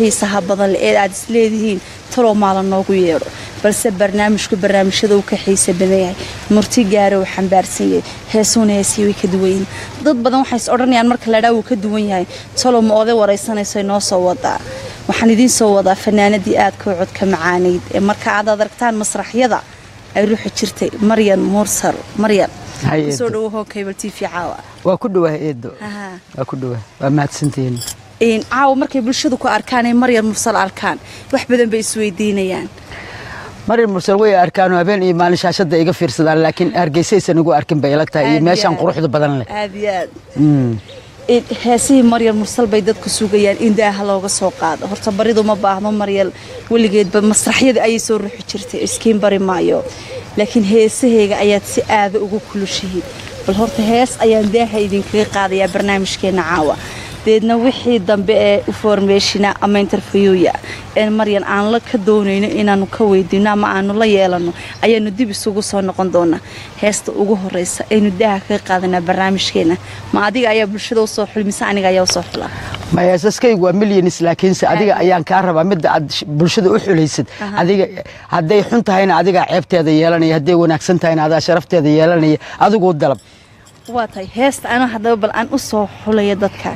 xiisaha badan ee aad isleedihiin talo maalan noogu yeero balse barnaamijyada uu ka xiisa badan yahay murti gaar oo xambaarsan yahay heesuuna heesii way ka duwan yihiin dad badan waxay is odhanayaan marka la dhaw uu ka duwan yahay talo ma oday waraysanayso inoo soo wadaa waxaan idin soo wadaa fanaanadii aad ka codka macaaneyd ee marka aad aragtaan masraxyada ay ruuxi jirtay Maryan Mursal Maryan soo dhawo cable TV caawa waa ku dhawahay eedo waa ku dhawahay waa mahadsantiin caawa markay bulshadu ku arkaan ay Maryan Mursal arkaan wax badan bay isweydiinayaan Maryan Mursal way arkaan habeen iyo maalin shaashada iga fiirsadaan laakiin Hargeysaysan ugu arkin bay ila tahay meeshan quruxda badan leh aad heesii Maryan Mursal bay dadku sugayaan in daaha looga soo qaado horta baridu ma baahno Maryan waligeedba masraxyada ay soo ruuxi jirtay iskiin bari maayo laakiin heesaheega ayaad si aad ugu kulushihiin bal horta hees ayaan daaha idinkaga qaadayaa barnaamijkeena caawa deedna wixii dambe ee information ama interviewya ee Maryan aan la ka doonayno inaanu ka weydiino ama aanu la yeelano ayaanu dib isugu soo noqon doonaa heesta ugu horeysa aynu daaha ka qaadanaa barnaamijkeena ma adiga ayaa bulshada soo xulmisa aniga ayaa soo xulaa ma heesaskaygu waa millions laakiin adiga ayaan ka rabaa mid aad bulshada u xulaysid adiga haday xun tahayna adiga ceebteeda yeelanaya haday wanaagsan tahayna adaa sharafteeda yeelanaya adigu dalab waa tahay heesta ana hadaba bal aan u soo xulaya dadka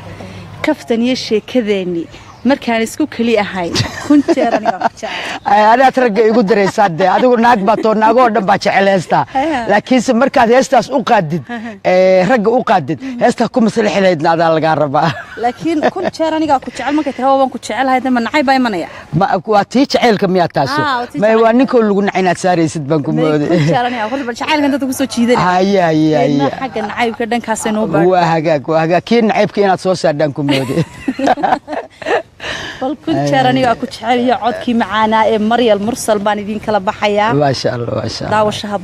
kaftan iyo sheekadeeni markaan isku kali ahay kun jeer aniga ku jecel ana targa igu dareysaa adigu naag ba to naagoo dhan ba jecel heesta laakiin markaad heestaas u qaadid ragga u qaadid heesta ku maslaxeeydna adaa laga rabaa laakiin kun jeer aniga ku jecel markay tahay waan ku jecelahay ma nacay baa imanaya ma waa tii jecelka miya taaso ma waa ninka lagu nacaynaad saaraysid baan ku mooday kun jeer aniga horta jecelka dadku soo jiidanay haya xagga nacaybka dhankaas inoo baa waa hagaag kii nacaybka inaad soo saardaan ku mooday bal kun jeer aniga ku jecel iyo codkii macaana ee Maryan Mursal baan idin kala baxayaa ma sha Allah daawashaha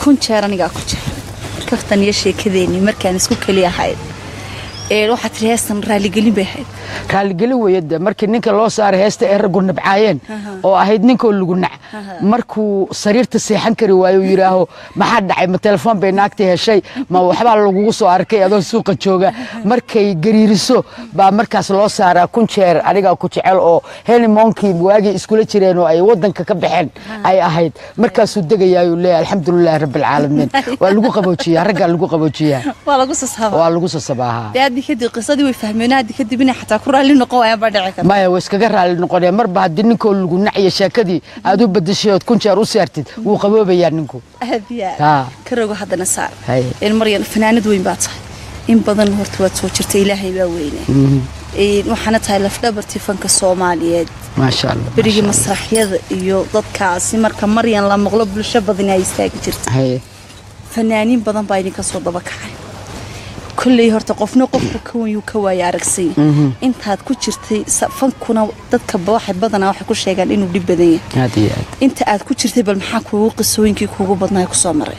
kunjeer aniga ku jecel kaftan iyo sheekadeeni markaan isku kaliya ahayd waxaad tiri heestan raaligelin bay ahayd raaligelin weeyada markii ninka loo saaray heesta ay rag nabcaayeen oo ahayd ninka lagu nac markuu sariirta seexan kari waayo yiraaho maxaa dhacay ma telefoon bay naagta heshay ma waxba lagu soo arkay adoo suuqa jooga markay gariiriso baa markaas loo saaraa kunjeer aniga ku jecel oo Henry Monkey waagi iskula jireen oo ay wadanka ka baxeen ay ahayd markaas uu degayay leeyahay alxamdulillaah rabbil caalamiin waa lagu qaboojiyaa ragga lagu qaboojiyaa waa lagu sasabaha kadib qisadii way fahmeenaa kadib inay xataa ku raali noqon ayaan ba dhici kartaa maya way iskaga raali noqonay marba hadii ninka lagu naciyo sheekadii aad u badashay kunjeer u saartid wuu qaboobayaa ninku ha karogo hadana saar in maryan fanaanad weyn baa tahay in badan horta waad soo jirtay ilaahay baa weynay waxaana tahay laf dhabartii fanka Soomaaliyeed ma sha Allah berigi masraxyada iyo dadkaasi marka maryan la maqlo bulsho badan ay istaagi jirtay fanaaniin badan baa idinka soo daba kacay كل هرت قفنا قف كون يكوى ياركسي أنت هاد كتشرتي فنكونا دتك بواحد بدنا واحد كل شيء قال إنه بدي بدني أنت هاد كتشرتي بالمحاك وقصوين كي كوجو بدنا يكسامره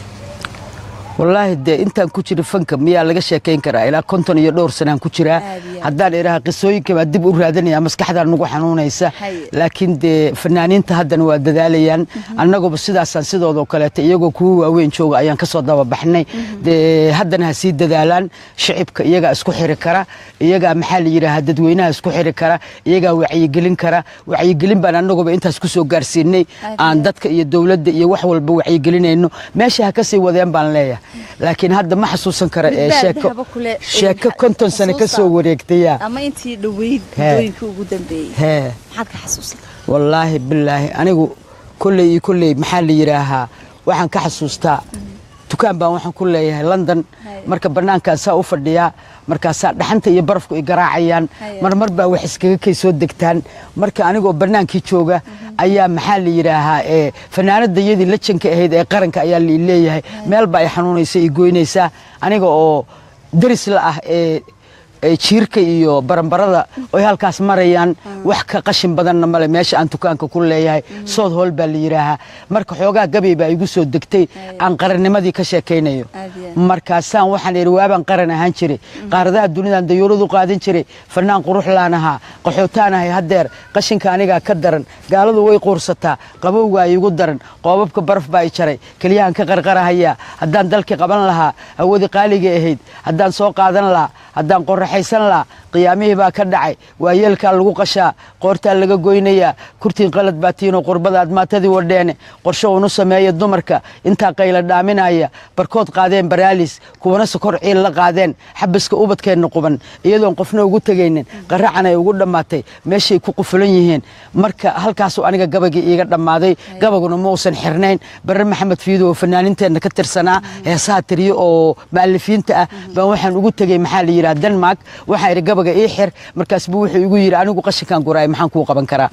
والله ده أنت كتير فنك ميا لقى شيء كين كرا إلى كنتن يدور سنة كتيرة هذا إلها قصوي كم أدب أورادني أمس كحدا نقول حنون يسا لكن ده فنانين تهدن ودلاليان أنا جو بس ده سنسيد هذا كلات يجو كو وين شو أيان كسر ده بحني ده هدن هسيد دلالان شعب يجا اسكو حركرة يجا محل يره هدد وينها اسكو حركرة يجا وعي جلين كرا وعي جلين بنا نجو بأنت اسكو سو جارسيني عندك الدولة يوحول بوعي جلين إنه ماشي هكسي وذين بنلاقيه لكن هذا ما حسوسن كرا شاكة كنت سنة كسو وريكتيا أما أنتي دويد وجودن بي حد كحسوسك والله بالله أنا كل محل يراها وحن كحسوستا تكان بوحن كل لندن مركب برنامج ساو فرديا مركز دحنت iyo barafku ay garaacayaan marmar baa wax iskaga soo degtaan marka anigu barnaamijkii jooga ayaa maxaa la yiraahaa fanaanada yadii la janka ahayd ee qaranka ayaa leeyahay meel baa ay xanuunaysa iyo goynaysa aniga oo daris la ah jiirka iyo baranbarada oo halkaas marayaan wax ka qashin badan male meesha aan dukaanka ku leeyahay sood hool baa la yiraahaa marka xoogaa gabay baa igu soo degtay aan qarannimadii ka sheekaynayo markaasaan waxaan yiri waaban qaran ahaan jiray qaaradaha dunida dayuuradu qaadan jiray fanaan qurux laanaha qaxootaanahay hadeer qashinka aniga ka daran gaaladu way qoorsataa qabowga igu daran qoobabka baraf baa ay jaray kaliyahan ka qarqarahaya hadaan dalkii qaban lahaa awoodi qaaliga ahayd hadaan soo qaadan lahaa haddaan qorraxaysan lahaa qiyaamihii baa ka dhacay waa yeelkaa lagu qashaa qoortaa laga goynayaa kurtiin qalad baa tiinoo qurbadaad maatadii wadheene qorsho unu sameeya dumarka intaa qayla dhaaminaya barkood qaadeen baraalis kuwana sokor ciil la qaadeen xabiska ubadkeenna quban iyadoon qofna ugu tegaynin qaracan ay ugu dhammaatay meeshay ku qufulan yihiin marka halkaasuu aniga gabagii iiga dhammaaday gabaguna ma uusan xirnayn barre maxamed fiido oo fanaaninteenna ka tirsanaa heesaha tiriyo oo mu'alifiinta ah baan waxaan ugu tegey maxaa la yidhaha denmark waxaan idhi gabaga ii xir markaas buu wuxuu igu yidhi anigu qashinkaan guraay maxaan kuu qaban karaa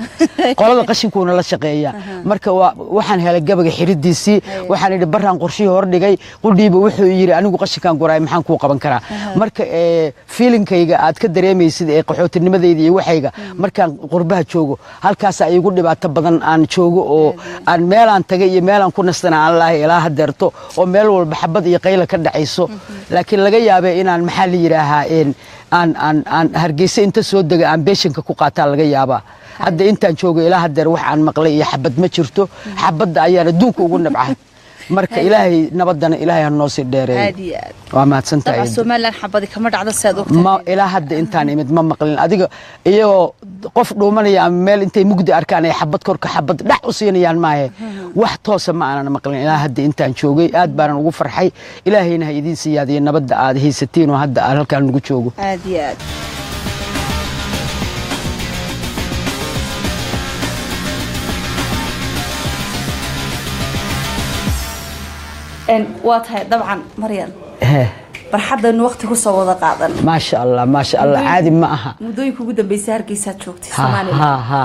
qolada qashinkuuna la shaqeeya marka waxaan helay gabaga xiridiisii waxaan idhi baraan qorshihii hordhigay qudhiiba wuxuu yidhi anigu qashinkaan guraay maxaan kuu qaban karaa marka fiilinkayga aad ka dareemaysid ee qaxootinimadayda iyo waxayga markaan qurbaha joogo halkaasaa iigu dhibaato badan aan joogo oo aan meelaan tagay iyo meelaan ku nastana aan lahay ilaa hadeerto oo meel walba xabad iyo qayla ka dhacayso laakiin laga yaabay inaan maxaa la yidhaahaa aan hargeysa inta soo dega aan beeshinka ku qaataa laga yaabaa hadda intaan joogo ilaa hadeer wax aan maqlay iyo xabad ma jirto xabadda ayaan adduunka ugu nabcahay marka ilaahay nabadana ilaahay ha noo sii dheereeyo waa mahadsantahay Soomaaliland xabadi kama dhacdo saad ogtahay ma ilaa hadda intaan imid ma maqlin adiga iyagoo qof dhuumanaya ama meel intay mugdi arkaan ay xabad korka xabad dhac u siinayaan maahe wax toosa ma aanan maqlin ilaa hadda intaan joogay aad baanan ugu farxay ilaahayna ha idiin siyaadiyo nabadda aad haysatiin oo hadda aan halkaan nagu joogo aad iyo aad واتها طبعا مريم barxaddan waqti ku soo wada qaadan ma sha Allah caadi ma aha mudooyinku ugu dambeysay hargeysa joogtay Soomaaliya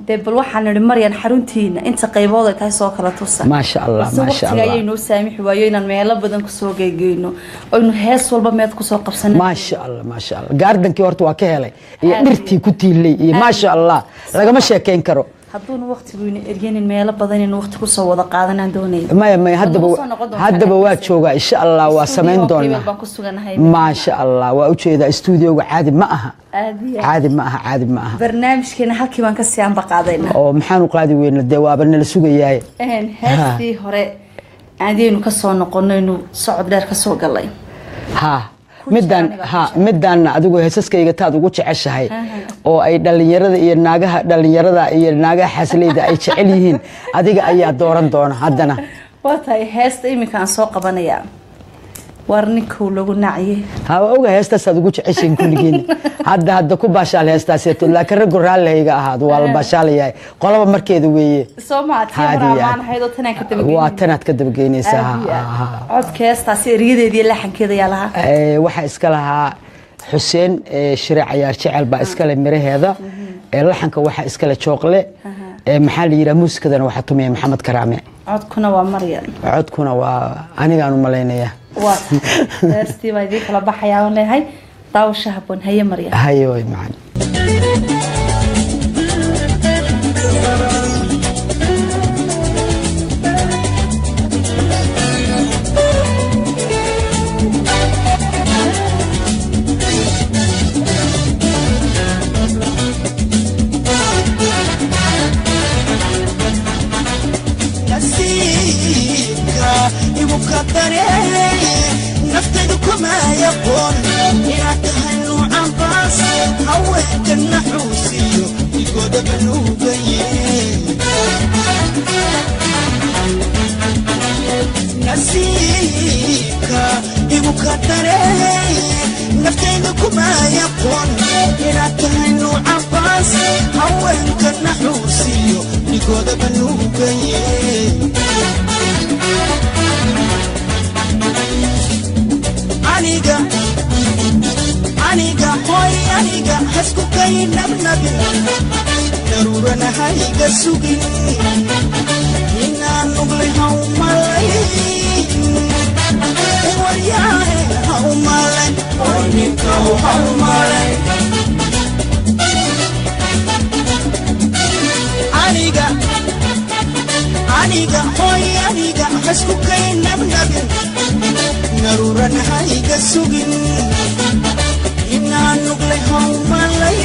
dee bal waxaan niri Maryan xaruntiina inta qaybood ay tahay soo kala tusan ma sha Allah ayay noo saamixi waayo inaan meelo badan ku soo geeyno oo inuu hees walba meed ku soo qabsanay ma sha Allah gaardankii horta waa ka helay iyo dhirtii ku tiilay iyo ma sha Allah lagama sheekeyn karo hadduna waqtigu in eryanin meelo badan in waqti ku soo wada qaadanaan doonay ma haddaba waa jooga insha Allah waa sameyn doonaa ma sha Allah waa u jeedaa studio-ga caadi ma aha caadi ma aha barnaamijkeena halkii baan ka sii aan baqaadayna oo maxaan u qaadi weynaa dee waaba nala sugayaay heestii hore aadaynu ka soo noqonaynu socod dheer ka soo galay midaan adigu heesaskayga taad ugu jeceshahay oo ay dhalinyarada iyo naagaha xasleyda ay jecel yihiin adiga ayaa dooran doona haddana waa tahay heesta iminka aan soo qabanayaa warninkuu lagu naciyay oga heestaas aad ugu jeceshiin kulligiin hadda ku baashaal heestaaseeto laakiin raggu raallihayga ahaado waa la baashaalayahay qolaba markeeda weeye waa tanaad ka dabageynaysaa codka heestaasi eriyadeedii laxankeeda yaa lahaa waxaa iska lahaa xuseen shire cayaar jecel baa iskale miraheeda laxanka waxaa iskale jooqle maxaa la yidhaha muusikadana waxaa tumiya maxamed karaame codkuna waa Maryan codkuna waa anigaan u malaynayaa heestii baa idii kala baxayaa aan leeyahay daawasha habboon haye Maryan haye way macaan نفتدكم يقول إلى تهنو عن باس هويت النحوسي يقود بلوبي نسيك بمكتري نفتدكم يقول إلى تهنو عن باس هويت النحوسي يقود بلوبي aniga hoy aniga hasku kay nabnabi darurana hayga sugin inaan nuglay hawmalay waryahay hawmalay warninka hawmalay aniga hoy aniga hasku kay nabnabi darurana hayga sugin inaan nuglay hawmalay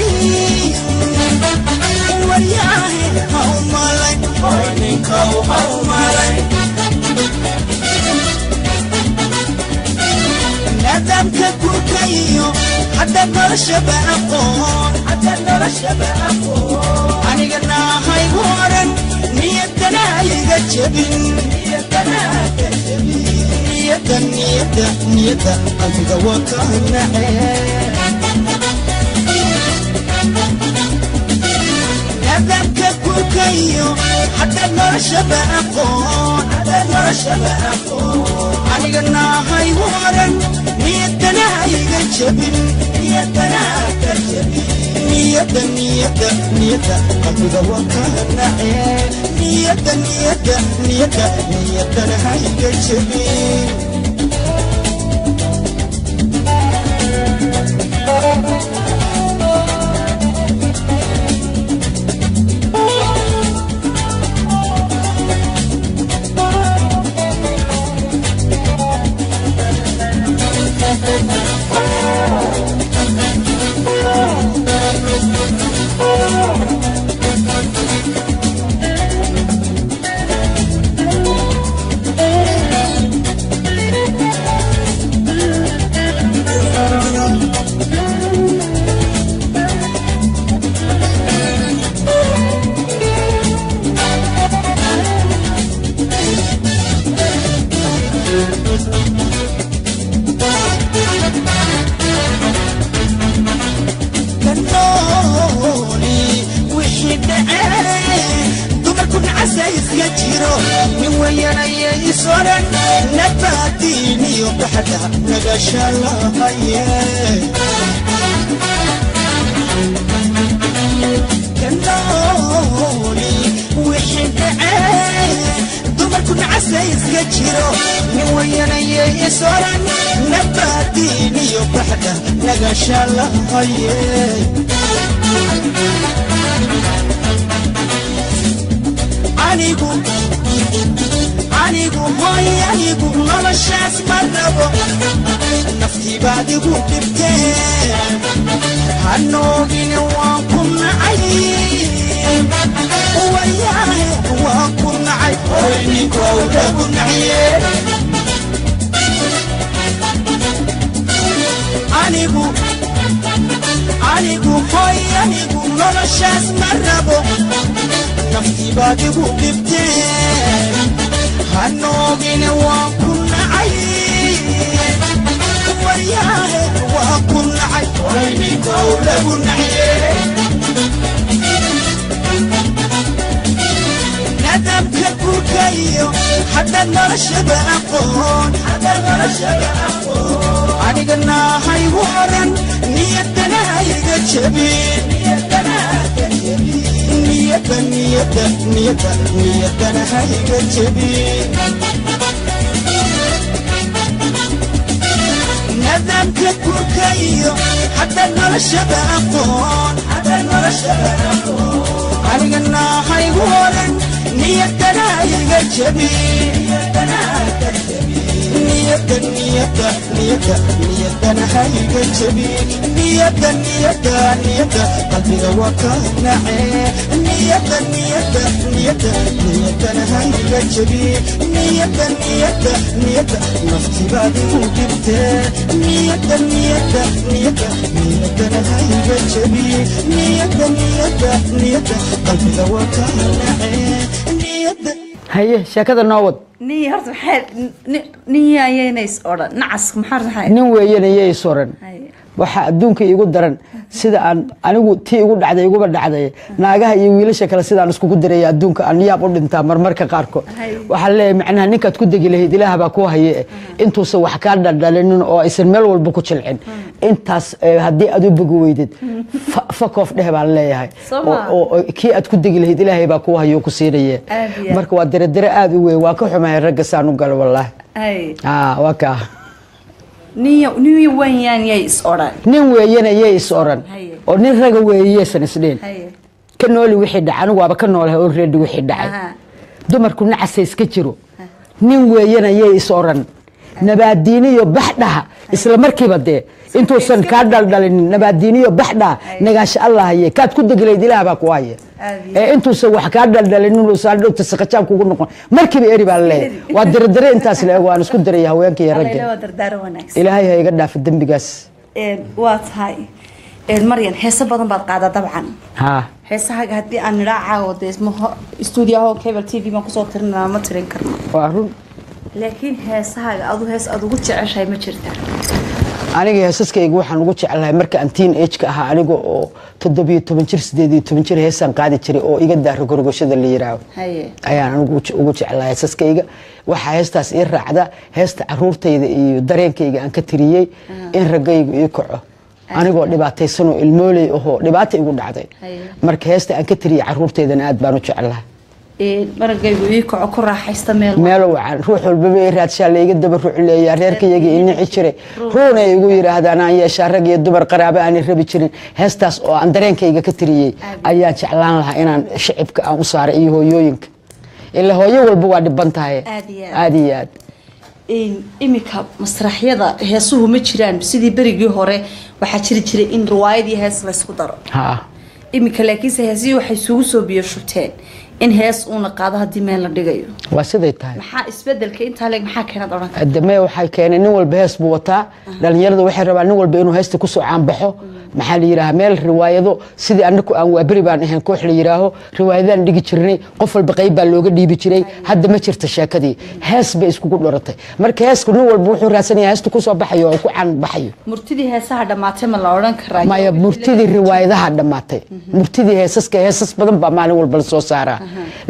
waryahay hawmalay warninka hawmalay nadamka gurkayo noloshaba aqoon anigana haygu oran niyadana iga jabin niyada qalbiga waa ka nacee nadabka kulkayo hadda noloshaba aqoon anigana haygu oran niyadana iga jabin niyada qalbiga waa ka nacee niyadana hayga jabin anigu noloshaas ma rabo naftii baad igu dhibteen hanoogine waan ku nacay wayaahe waan ku nacay oyninkoo lagu naciye anigu noloshaas ma rabo naftii baad igu dhibteen hanoogine waan ku nacay wayaahe waan ku nacay oyninkoo lagu naciye nadabka kulkayo hadda noloshaba aqoon anigana haygu oran niyadana hayga jabin niyadana hayga jabin nadabka kulkayo hadda noloshaba aqoon anigana haygu oran niyadana hayga jabin niyadana hayga jabin niyada qalbiga waa ka nacee niyadana hayga jabin niyada naftii baad igu dhibtee niyadana hayga jabin niyada qalbiga waa ka nacee haye sheekada noo wad نية هرت محل نية ينايس أورا نعس محرز هاي nin weeyanayay soran waxa adduunka igu daran sida aan anigu tii igu dhacday iguba dhacday naagaha iyo wiilasha kale sida aan isku diray adduunka aan yaab u dhintaa marmarka qaarko waxa leeyahay macnaha ninkaad ku degi lahayd ilaaha baa ku haye intuu se wax ka dhadhalinin oo aysan meel walba ku jilcin intaas hadii aad u bogu weydid fakof dheh baan leeyahay oo kii aad ku degi lahayd ilaahay baa ku hayo ku siinayay marka waa dare aad u weey waa ka xumahay ragga saan u gal wallahi waa ka نية وين يايس أورا nin weeyana yees oran oo nin raga weeyaysan isdeen ka nooli wixii dhacay anigu waaba ka noolahay oo reedi wixii dhacay dumarku nacasay iska jiro nin weeyana yees oran nabaadiiniyo baxdhaha isla markiiba dee intuusan ka dhaldhalin nabaadiiniyo baxdhaha nagaash Allah haye kaad ku degilayd ilaaha baa ku haye intuusan wax ka dhaldhalin inuu soo dhigto saqajaan kugu noqon markiiba eri baa leeyahay waa dirdire intaas leeyahay waan isku diray haweenka iyo ragga ilaahay ha iga dhaaf dambigaas waa tahay مريم هسه بدن بعد قاعدة طبعا ها هسه هاي هدي أنا راعة ودي اسمه استوديو كيبل تي في ما كسر ترنا ما ترين كرنا وارون لكن هسه هاي أدو قلت عشان ما شرتها aniga heesaskayga waxaan ugu jecelahay marka aan teen age ka ahaa aniga oo 17 jir 18 jir heesaan qaadi jiray oo iga daaro gorgoshada la yiraahdo ayaan ugu jecelahay heesaskayga waxa heestaas ii raacda heesta caruurtayda iyo dareenkayga aan ka tiriyay in ragaygu ii kaco anigoo dhibaataysan oo ilmooley oo dhibaato igu dhacday marka heesta aan ka tiriyay caruurtaydana aad baan u jecelahay maragaygu ii kaco ku raaxaysta meel wacan ruux walba ay raadshaa leeyahay daba ruux leeyahay reerkayga inii jiray ruuna igu yiraahdaan aan yeeshaa rag iyo dumar qaraabo aan rabi jirin heestaas oo aan dareenkayga ka tiriyay ayaa jeclaan lahaa inaan shicibka aan u saaray iyo hooyooyinka ila hooyo walba waa dhiban tahay aad iyo aad imika masraxyada heesuhu ma jiraan sidii berigii hore waxaa jiri jiray in riwaayad iyo hees la isku daro imika laakiinse heesii waxay isugu soo biyo shubteen in hees uuna qaado hadii meel la dhigayo waa siday tahay maxaa isbedelka inta leeg maxaa keenad oran adamay waxay keenay nin walba hees buu wataa dhalinyaradu waxay rabaan nin walba inuu heesta ku soo caanbaxo maxaa la yiraahdaa meel riwaayado sidii anaku aan waabari baan ahayn koox la yiraahdo riwaayadan dhigi jirnay qof walba qayb baa looga dhiibi jiray hadda ma jirta sheekadii hees bay isku dharatay marka heesku nin walba wuxuu raasanayaa heesta ku soo baxayo oo ku caanbaxayo murtidii heesaha dhamaatay ma la oran karaa maya murtidii riwaayadaha dhamaatay murtidii heesas badan baa maalin walba la soo saaraa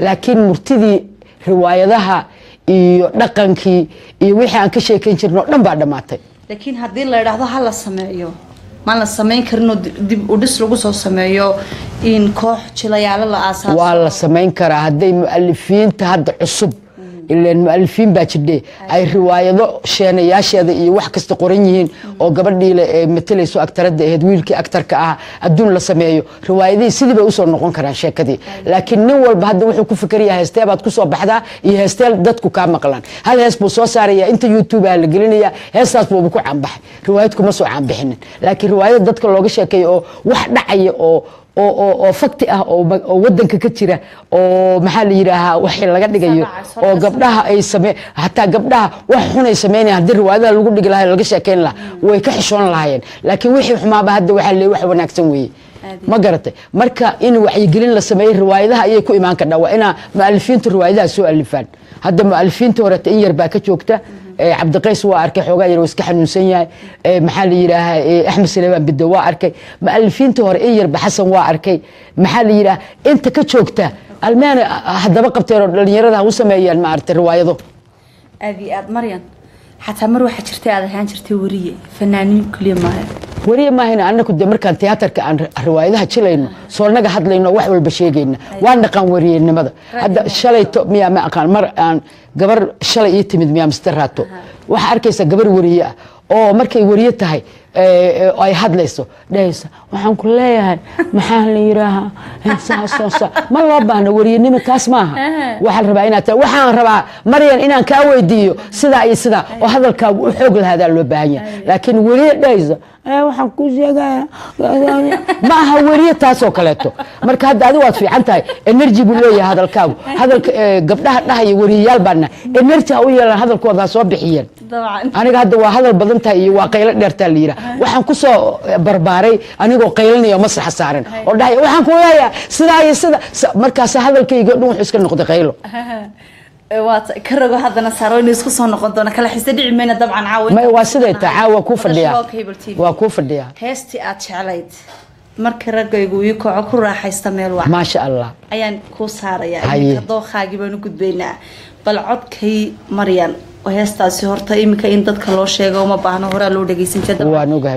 laakiin murtidii riwaayadaha iyo dhaqankii iyo wixii aan ka sheekan jirno dhan baa dhamaatay laakiin hadii la yiraahdo hal la sameeyo ma la sameyn karno dib u dhis lagu soo sameeyo in koox jilayaal la aasaasay waa la sameyn karaa haday mu'allifiinta hadda cusub ileen mu'allifiin baa jidhay ay riwaayado sheenayaasheeda iyo wax kasta qoran yihiin oo gabadhii la matalayso aktarada ahayd wiilkii aktarka ah adduun la sameeyo riwaayadii sidii bay u soo noqon karaan sheekadii laakiin nin walba hadda wuxuu ku fikirayaa heestee baad ku soo baxdaa iyo heestee dadku ka maqlaan hal hees buu soo saaraya inta YouTube ah la gelinaya heestaas buu ku caanbaxay riwaayad kuma soo caanbixinin laakiin riwaayad dadka looga sheekeeyo oo wax dhacaya oo fakti ah oo wadanka ka jira oo maxaa la yiraahaa wax laga dhigayo oo gabdhaha ay samee hatta gabdhaha wax xun ay sameeyaan hadii riwaayadaha lagu dhigi lahaa laga sheekeyn lahaa way ka xishoon lahaayeen laakiin wixii xumaaba hadda waxa leeyahay wax wanaagsan weeye ma garatay marka in wacyigelin la sameeyo riwaayadaha ayay ku imaan kartaa waa ina mu'allifiintu riwaayadaha soo alifaan hadda mu'allifiintu hore in yar baa ka joogta عبد القيس واركي حوغا يرو اسك حنونسن yahay maxaa yiraahdaa Axmed Suleymaan Bido waa arkay mu'allifiinta hore yar baxsan waa arkay maxaa yiraahdaa inta ka joogta almaana hadaba qabteen dhalinyarada u sameeyaan ma artay riwaayado aad Maryan حتى مر واحد شرتي هذا هان شرتي وريه فنانين كل ما وريه ما هنا أنا كنت مركان تياتر كأن رواية هتشيلين صورنا قحط لنا واحد والبشيجين وأنا قام وريه إنما هذا شلي ميا ما كان مر أن قبر شلي يتمد ميا مستراتو وحركيس قبر وريه أو مركي وريه تهاي أي حد ليسو ليس وحن كلها محل يراها إنسان ما ربنا وريه نم كاس معها وحن ربعينا وحن ربع مريم إن كاوي ديو سدا أي سدا وهذا الكاو حق هذا اللبانية لكن وريه ليس وحن كوزيا معها وريه تاسو كلتو مركي هذا أدوات في عنتها نرجي بلوية هذا الكاو هذا قبلها نهي وريه يالبنا نرجع ويا هذا الكاو ذا صباحيا أنا قاعد وهذا البضنتها يواقيل درت الليرة waxaan ku soo barbaaray anigoo qaylinayo masrax saaran oo dhahay waxaan ku leeyahay sida markaas hadalkayga dhan wuxuu iska noqday qaylo waad ka rago hadana saaro inuu isku soo noqon doona kala xisad dhicmeena dabcan caawin ma waa siday taawa ku fadhiya waa ku fadhiya heesti aad jeclayd marka ragaygu ii kooco ku raaxaysta meel wax ma sha Allah ayaan ku saaraya inta dooqaagi baan u gudbaynaa bal codkay Maryan وهستاسي هرتا إمك إن دتك الله شيء وما بعناه هرا لو دقيسين جدا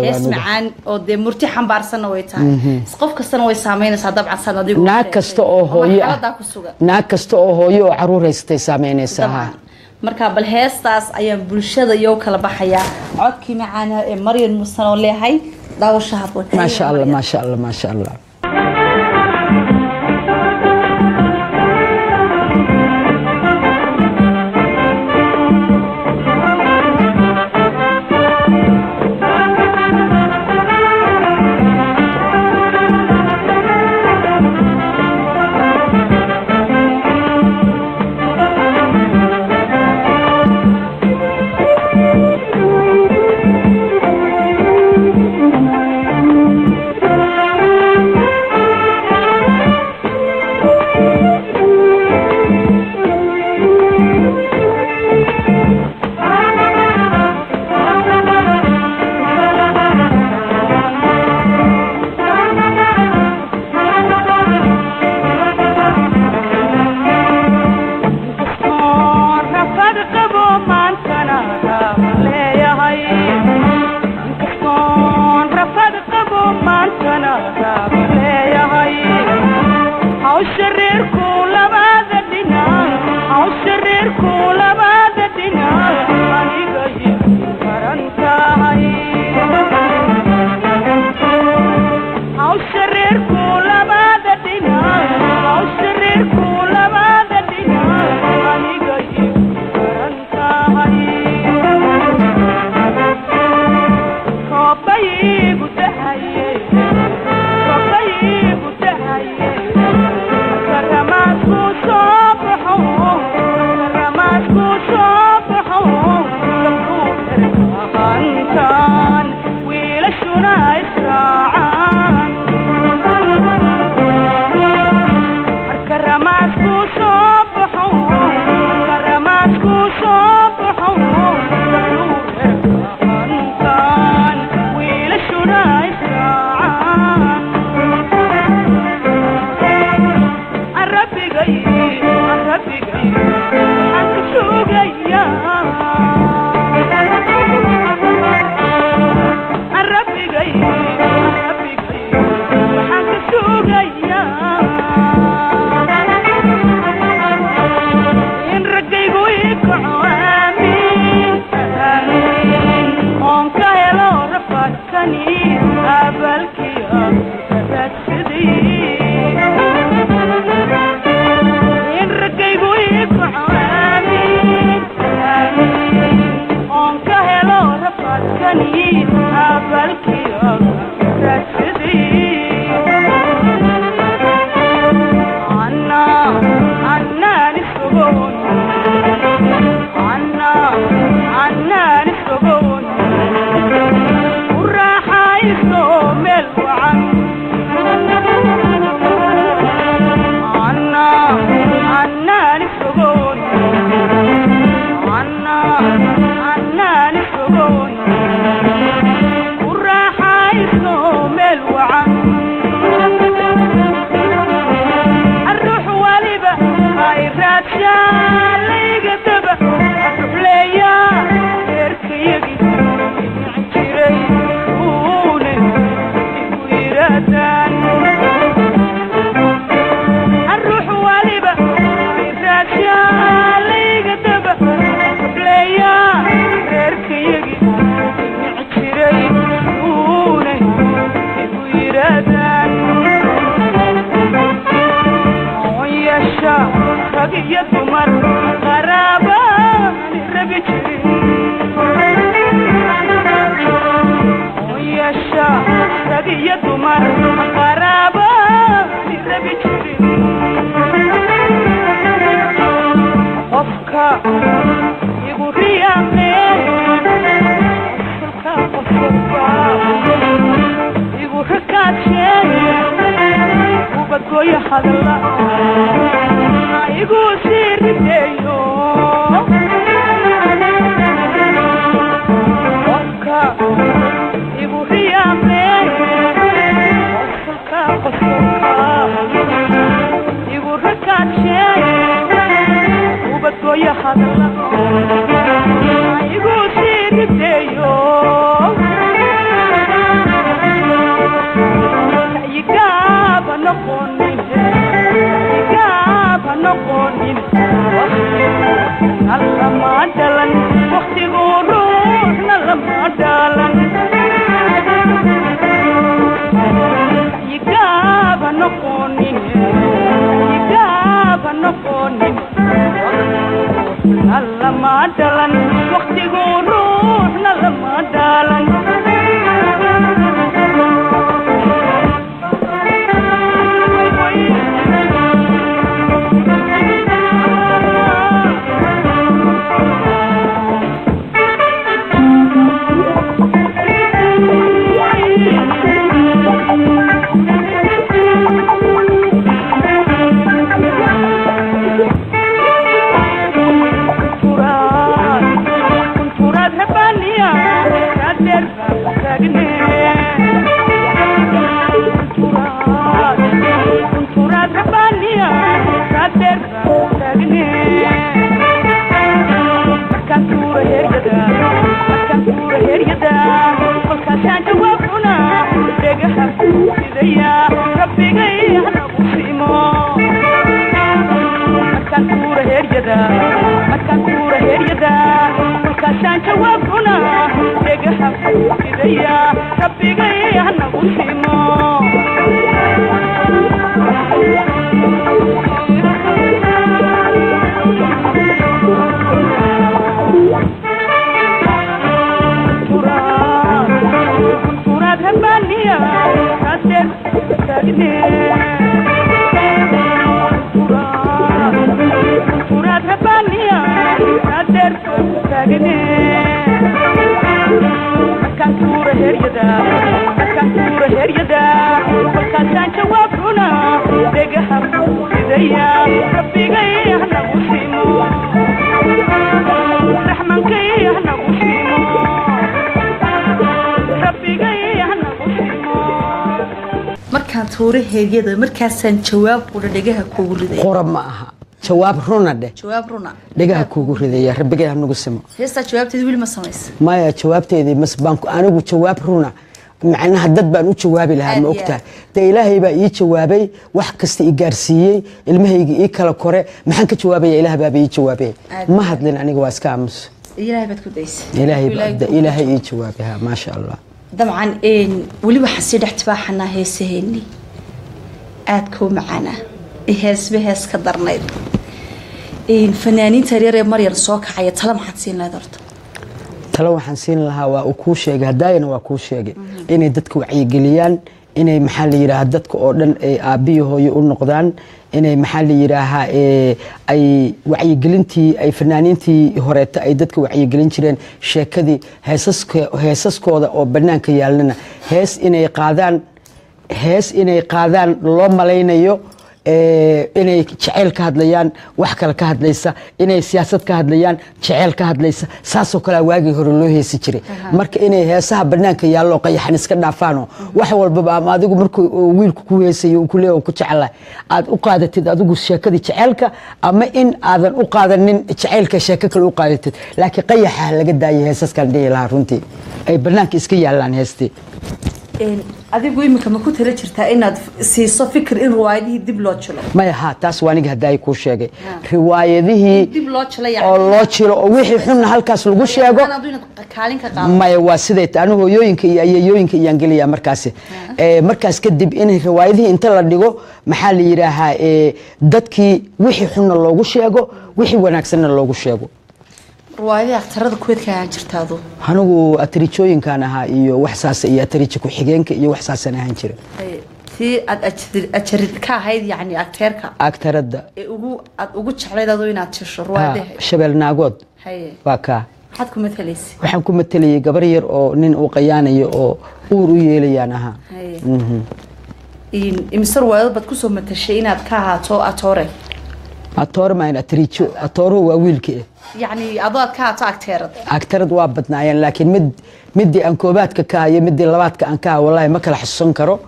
يسمعان أو ده مرتي حنبار سنة ويتان سقف كسنة ويسامين صادب عن سنة دي ناكست أو هو ناكست أو هو عرور استسامين سها مركب الهستاس أيام بلشة يو كلا بحياة عد كي معنا مريم مستنى اللي هاي داو الشهب ما شاء الله ما شاء الله ما شاء الله heegyada markaasan jawaab qura dhigaha kuugu riday qorab ma aha jawaab runa dhigaha kuugu ridaya rabbiga nagu simo heesta jawaabteedu wili ma sameeyay maya jawaabteedii mas banku anigu jawaab runa macnaha dad baan u jawaabi lahaa ma ogtahay de ilaahay baa ii jawaabay wax kasta ii gaarsiiyey ilmahayga ii kala kore maxaan ka jawaabaya ilaah baa ii jawaabay ma hadlin aniga waa iska aamus ilaahay baad ku daysay ilaahay ii jawaabay ha ma sha Allah dabcan wali waxa si dhaxtibaaxana heesaheeni aad ku macana hees ka darnayd fanaaniinta yaryar ee Maryam soo kacay tala maxaad siin lahayd horta tala waxaan siin lahaa waa ku sheegay hadaayana waa ku sheegay inay dadku wacyi geliyaan inay maxaa la yiraahdaa dadka oo dhan ay aabiyo hooyo u noqdaan inay maxaa la yiraahdaa ay wacyi gelintii ay fanaaniintii horeeta ay dadka wacyi gelin jireen sheekadii heesaskooda oo banaanka yaalna hees inay qaadaan loo malaynayo inay jacayl ka hadlayaan wax kale ka hadlaysa inay siyaasad ka hadlayaan jacayl ka hadlaysa saasoo kale waagii hore loo heesi jiray marka inay heesaha banaanka yaallo qayaxan iska dhaafaano wax walba ama adigu markuu wiilku ku heesayo uu ku leeyahay ku jecelahay aad u qaadatid adigu sheekadii jacaylka ama in aadan u qaadanin jacaylka sheeko kale u qaadatid laakiin qayaxa laga daayay heesaskan dhigi lahaa runtii ay banaanka iska yaalaan heestii adigu imika ma ku tala jirtaa inaad siiso fikir in riwaayadihii dib loo jilo maya ha taas waaniga haday ku sheegay riwaayadihii dib loo jilo oo loo jilo oo wixii xunna halkaas lagu sheego maya waa siday taan hooyooyinka iyo ayeeyooyinka iyaan geliyaa markaas kadib in riwaayadihii inta la dhigo maxaa la yiraahaa dadkii wixii xunna loogu sheego wixii wanaagsanna loogu sheego riwaayadaha aktarada kuweedka aan jirtaado anigu atrijooyinkan ahaa iyo wax saas iyo atrij ku xigeenka iyo wax saasan ahaan jiray tii aad ajarid ka ahayd yani aktarada aad ugu jecleedado inaad jisho riwaayadaha shabeelnaagood waa ka waxaad ku matalaysay waxaan ku matalayay gabar yar oo nin uu qayaanayo oo uur u yeelayaan ahaa imsar riwaayad bad ku soo matashay inaad ka ahaato atoore ma in atrijo atooro waa wiilkii يعني أضاء كات أكترد وابتنا يعني لكن مدي أنكوبات كاية مدي لبات كأنكا والله ما كلا حسن كرو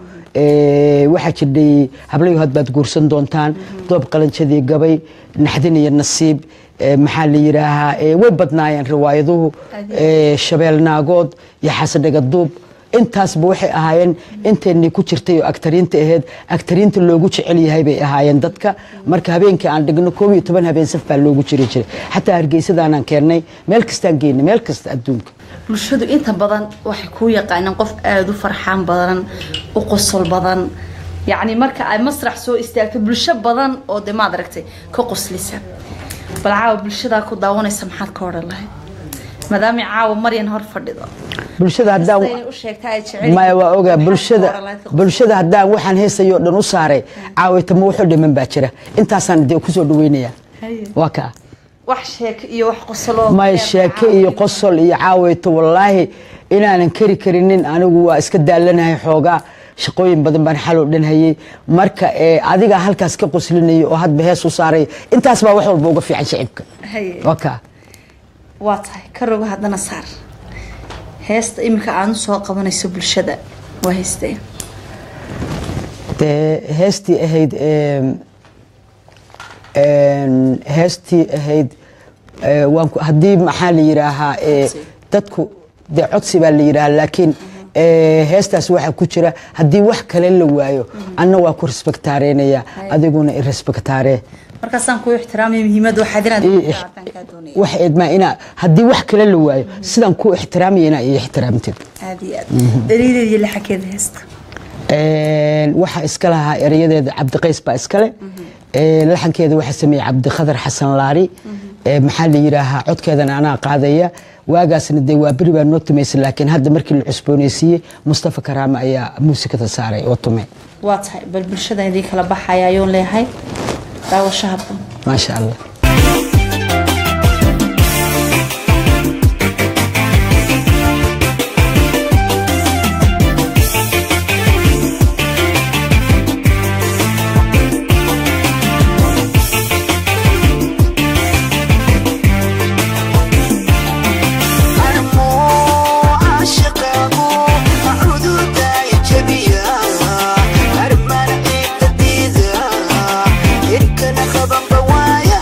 واحد كدي هبليو هاد بات قرصن دونتان دوب قلن كذي قبي نحدني النصيب محلي راها وبتنا يعني روايضه شبال ناقود يحسن الدوب intaas buu waxay ahaayeen inteenii ku jirtay aktarinta ahayd aktarinta loogu jecel yahay bay ahaayeen dadka marka habeenkii aan dhigno 12 habeen saf baa loogu jiray xataa hargeysadaan aan keenay meel kastaan geynay meel kasta adduunka bulshadu inta badan waxay ku yaqaanaan qof aad u farxaan badan u qosol badan yani marka ay masrax soo istaagto bulsho badan oo dimaad aragtay ka qoslisa balcaaw bulshada ku daawanaysa maxaad ka oran lahayd maadaama caawa Maryam hor fadhido bulshada hadaan u sheegtay jecel ma waa oga bulshada hadaan waxaan heesayo dhan u saaray caawita ma wuxuu dhiman baa jira intaasaan dib ku soo dhaweynaya waa ka wax sheek iyo wax qosol ma sheek iyo qosol iyo caawita wallahi inaanan karinin anigu waa iska daalanahay xooga shaqooyin badan baan xal u dhanayay marka adiga halkaas ka qoslinayo oo hadba hees u saaray intaas baa wax walba uga fiican shicibka waa ka waatahay ka rogo haddana saar heesta imika aan soo qabanayso bulshada waa heestay heestii ahayd waan haddii maxaa la yiraahaa dadku dee codsi baa la yiraahaa laakiin heestaas waxa ku jira haddii wax kale la waayo anna waa ku respektaareynaya adiguna i respektaaree markaasaan ku ixtiraamay muhiimada waxa dinaad ka doonay wax eedma ina hadii wax kale la waayo sidaan ku ixtiraamayna iyo ixtiraamtid aadi daliilada la xakeed heesta waxa iska lahaa erayadeeda Cabdi Qays baa iskale laxankeeda waxa sameeyay Cabdi Khadar Xasan Laari maxaa la yiraahaa codkeedana ana qaadaya waagaasna de waa bari baa noo tumeysay laakiin hadda markii la cusboonaysiiyay Mustafa Karaama ayaa muusikada saaray oo tumay waa tahay bal bulshada idin kala baxaya ayoon leeyahay دعوة شهب ما شاء الله Can I come up a wire?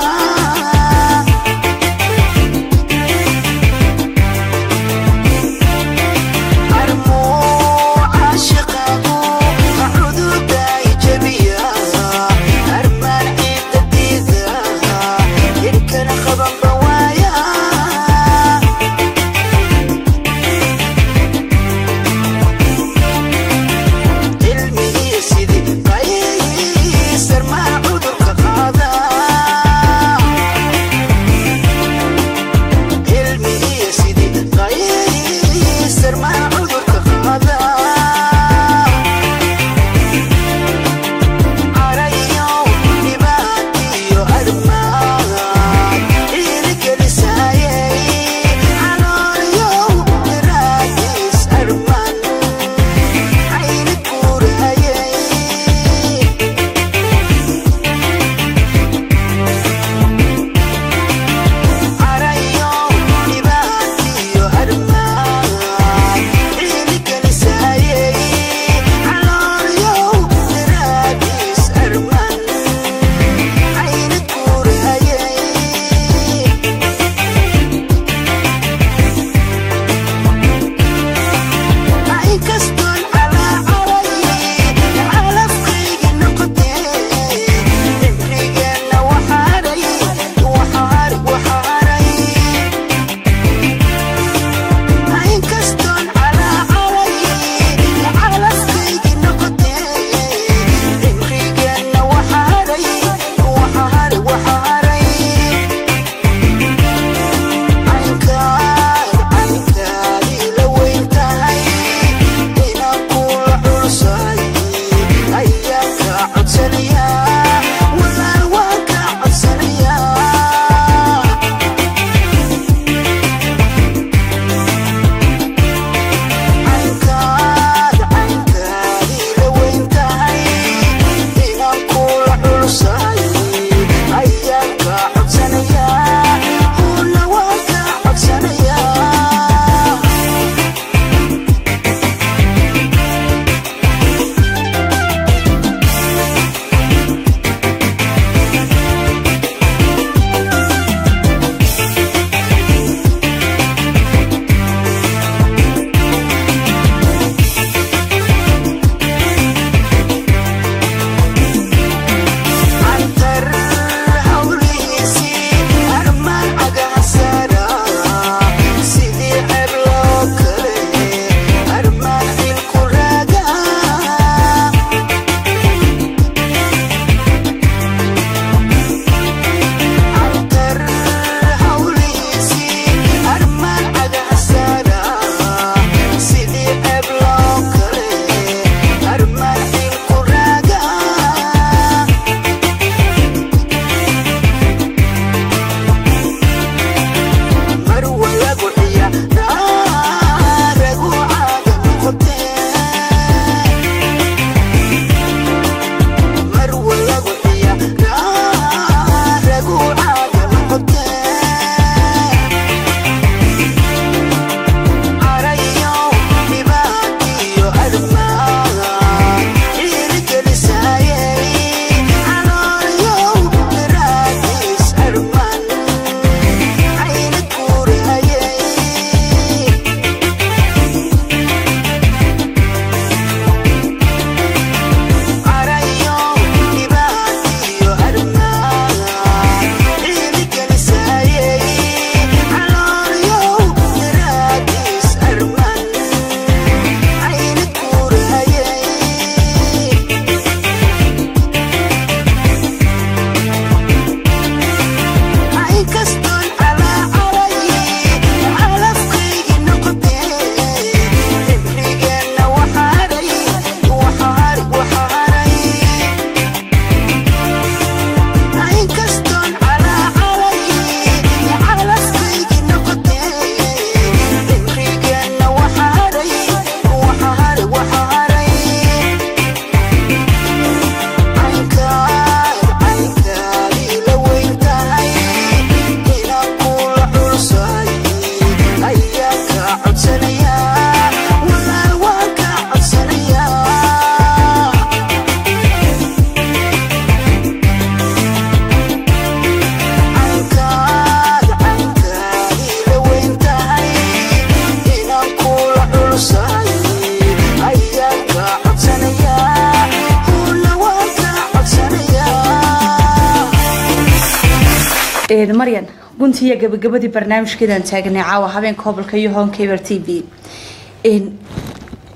maryan guntiya gabagabadii barnaamijkeedan taagnay caawa habeenka gobolka iyo home cable TV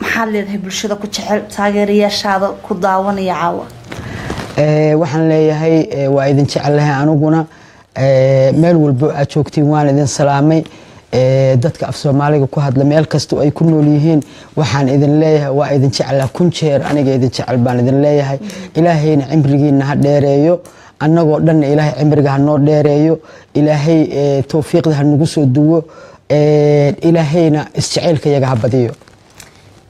maxaad leedahay bulshada ku jecel taageerayaashaada ku daawanaya caawa waxaan leeyahay waa idin jecelahay aniguna meel walba aad joogtiin waan idin salaamay dadka af Soomaaliga ku hadla meel kasto ay ku nool yihiin waxaan idin leeyahay waa idin jecelahay kun jeer aniga idin jecel baan idin leeyahay ilaahayna cimrigiina ha dheereeyo annagoo dhan ilaahay cimriga ha noo dheereeyo ilaahay tawfiiqda ha nagu soo duwo ilaahayna isjaceelka yaga ha badiyo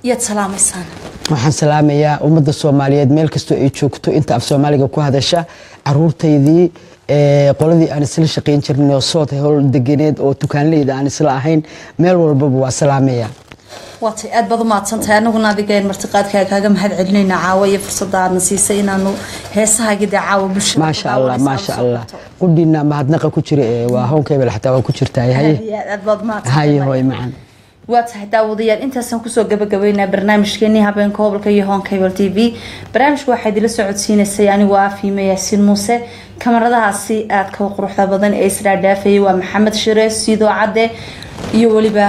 yaad salaamaysan waxaan salaamayaa ummadda Soomaaliyeed meel kasto ay joogto inta af Soomaaliga ku hadasha caruurtaydii qoladii aan isla shaqeyn jirnay oo soo howl deganeed oo dukaanleyda aan isla ahayn meel walba waa salaamayaa waatay aad baad u maadsantahay anaguna adiga martiqaadkaaga kaaga mahad celinayna caawa iyo fursadda aadna siisay inaanu heesahaaga daacawa bulshada ما شاء الله قدنا ما هدنقه ku jira waa hoonkayba xataa waa ku jirtaa haye aad baad maadsantahay haye hooy macaan waatahay daawadayaal intaasaan kusoo gabagabaynaa barnaamijkeenii habeenka gobolka iyo home cable TV barnaamijku waxaa idila socodsiinaysay anigu Afiime Yaasiin Muuse kamaradahaasi aad ka quruxda badan ee isla dhaafayay waa Maxamed Shire sidoo cade iyo waliba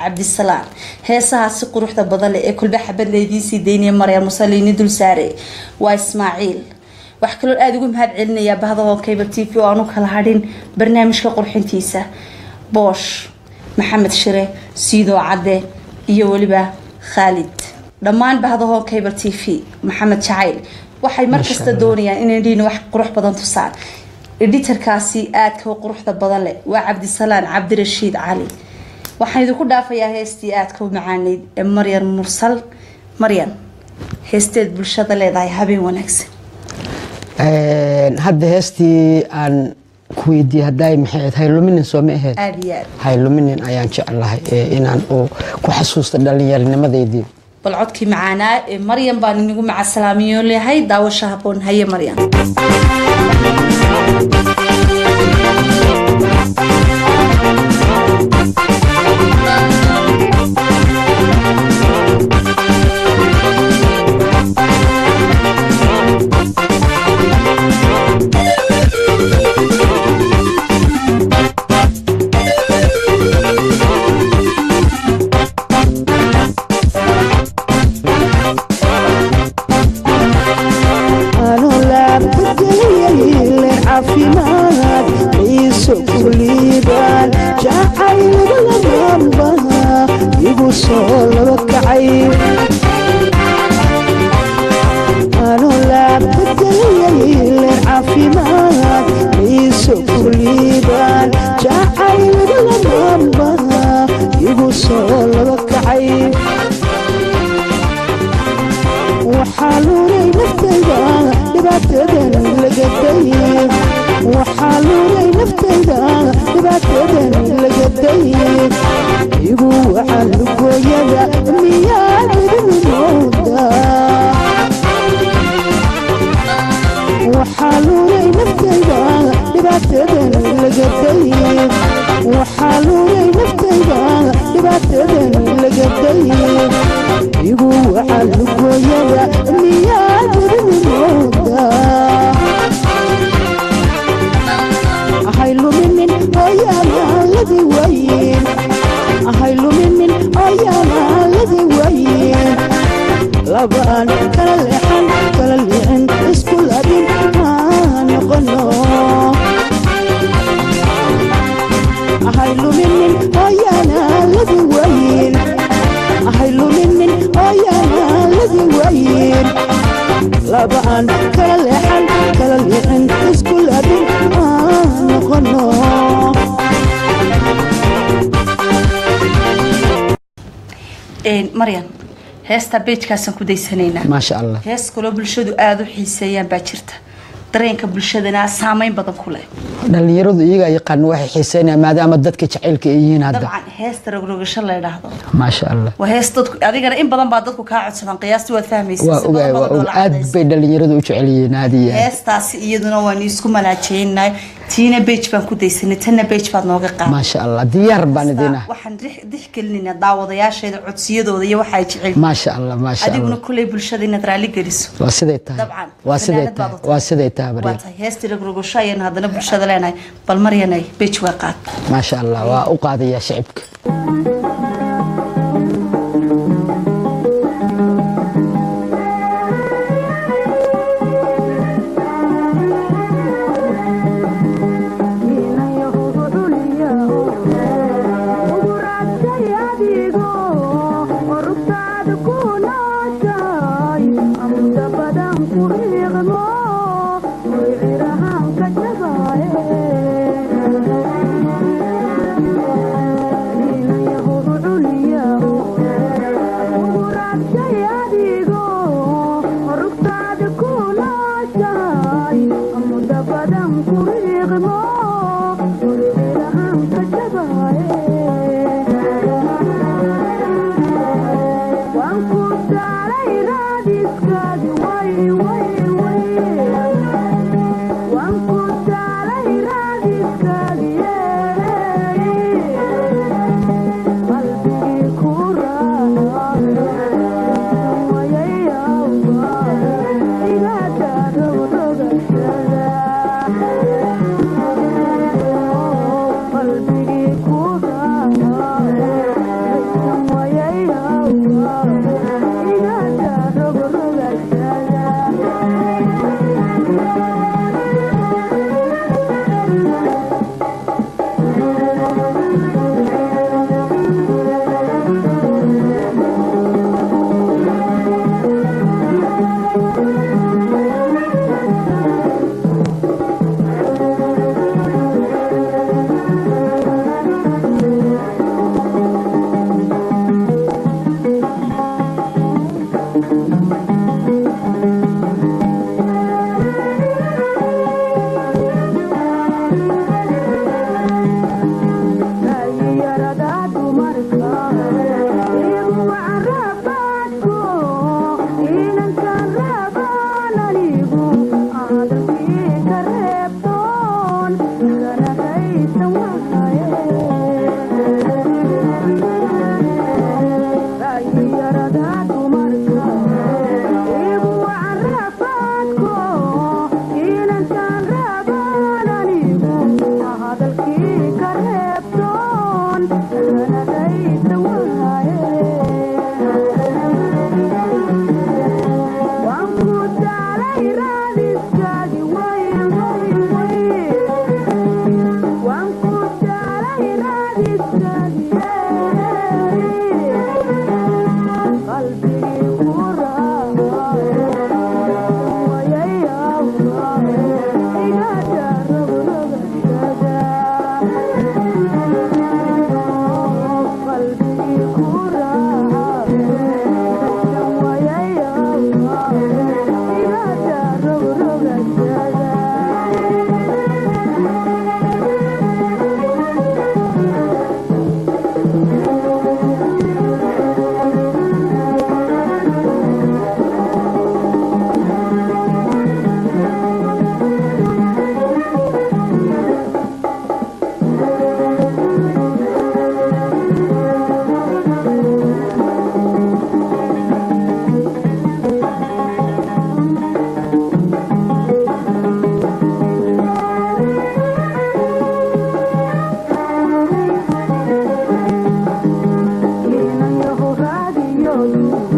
Cabdisalaam heesahaasi quruxda badan ee kulba xabad leediisii deynay Maryam Musaliini dul saare waa Ismaaciil wax kale aad ugu mahad celinaya bahda home cable TV oo aanu kala hadhin barnaamijka qurxintiisa Bosch محمد شري سيدو عدي iyo waliba Khalid dhamaan bahda home cable TV محمد شعيل waxay markasta doonayaan inay dhiin wax qurux badan tusaan editorkaasi aad ka quruxda badan leh waa Cabdisalaam Cabdirashiid Cali waxaan idinku dhaafayaa heestii aad ka macaaneed Maryam Mursal Maryam heesteed bulshada leedahay habeen wanaagsan hadda heestii aan kuweydiiyay haday maxay tahay luminin soo ma ahayd hay luminin ayaan jecelahay inaan ku xasuusto dhalinyarnimadeedii bal codkii macaana Maryam baan inagu maca salaamiyo leeyahay daawasho haboon haye Maryam Maryam heesta beejkaasan ku daysanayna ما شاء الله hees kale bulshadu aad u xiiseeyaan baa jirta dareenka bulshadana saameyn badan ku leh dhalinyaradu iyaga yaqaan waxay xiiseynayaan maadaama dadka jaceylka ay yihiin hadda dabcan heesta rogrogasho la yiraahdo ما شاء الله وهيستد adigana in badan baa dadku ka codsadaan qiyaastii waad fahmaysaa aad bay dhalinyaradu u jecel yihiin hadiya heestaas iyaduna waan isku malaajeynay tiina page baan ku daysanay tana page baad nooga qaad ما شاء الله diyaar baan idina waxaan dixgelinina daawadayaasheeda codsiyadooda iyo waxa ay jecel ما شاء الله ما شاء الله adiguna kulay bulshadina raali geliso waa siday tahay dabcan waa siday tahay waa tahay heesta rogrogasho ayaan hadana bulshada leenahay bal maryanay page waa qaad ما شاء الله waa u qaadaya shacabka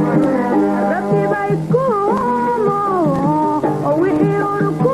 Rabbi ba isku mo, o wixii urku